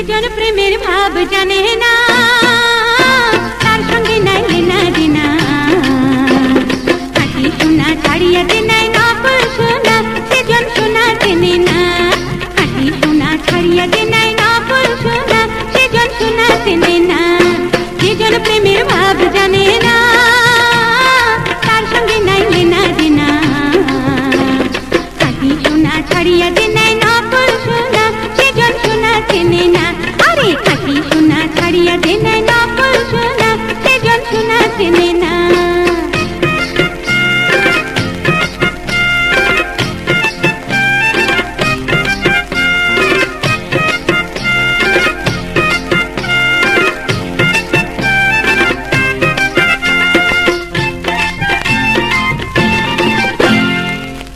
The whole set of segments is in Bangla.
জন প্রেমের ভাব জানে না, তার সঙ্গে নাই লেনা দেনা। খাঁটি সোনা ছাড়িয়া দে নাই নকল সোনা, সেজন সোনা চেনে না। খাঁটি সোনা ছাড়িয়া দে নাই নকল সোনা, সেজন সোনা চেনে না। যেজন প্রেমের ভাব জানে না, তার সঙ্গে নাই লেনা দেনা। খাঁটি সোনা ছাড়িয়া দে নাই নকল সোনা, সেজন সোনা চেনে না। আরে খাঁটি সোনা ছাড়িয়া দে নাই নকল সোনা, সেজন সোনা চেনে না।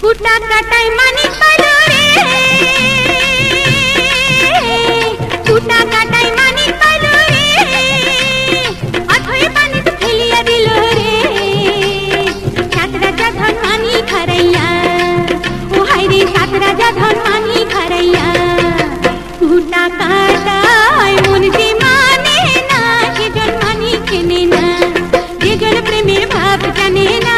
কুটা কাটাই মানিক পালো রে, কুটা কাটাই মানিক পালো রে, অথই পানিতে ফেলিয়া দিল রে। সাত রাজা ধন মানি খারাইয়া, ও হাই রে সাত রাজা ধন মানি খারাইয়া। কুটা কাটাই মন যে মানে না, সেজন মানি চেনে না। যেজন প্রেমের ভাব জানে না,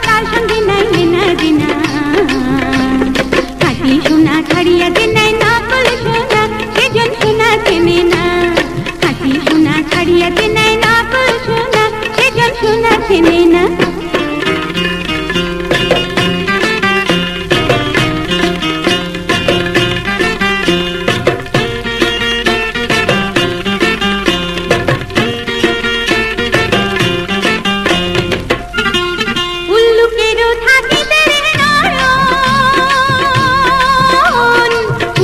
তার সঙ্গে নাই লেনা দেনা। খাঁটি সোনা ছাড়িয়া দে নাই নকল সোনা, সেজন সোনা চেনে না। খাঁটি সোনা ছাড়িয়া দে নাই নকল সোনা, সেজন সোনা চেনে না। উল্লুকেরও থাকিতে রে নয়ন,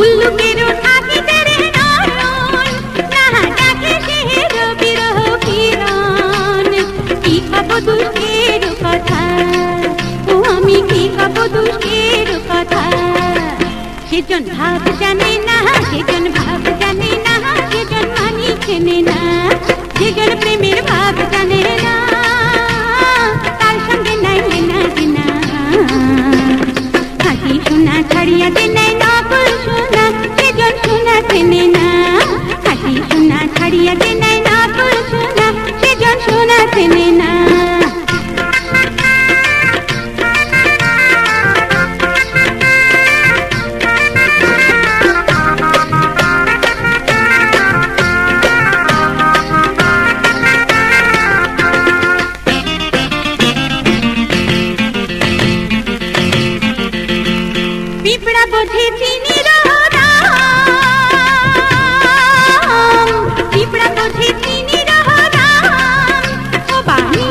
উল্লুকেরও থাকিতে রে নয়ন, নাহা ডাকে সেহের বিরহ কিরণ। কি কব দুঃখের কথা, ও আমি কি কব দুঃখের কথা। সেজন ভাব জানে না, সেজন ভাব জানে না, সেজন মানি চেনে না। যেজন প্রেমের ভাব জানে না, তার সঙ্গে নাই লেনা দেনা। খাঁটি সোনা ছাড়িয়া দে নাই নকল সোনা, সেজন সোনা চেনে না। খাঁটি সোনা ছাড়িয়া দে নাই নকল সোনা, সেজন সোনা চেনে না। পিঁপড়া বোঝে চিনির দাম, পিঁপড়া বোঝে চিনির দাম। ও বানি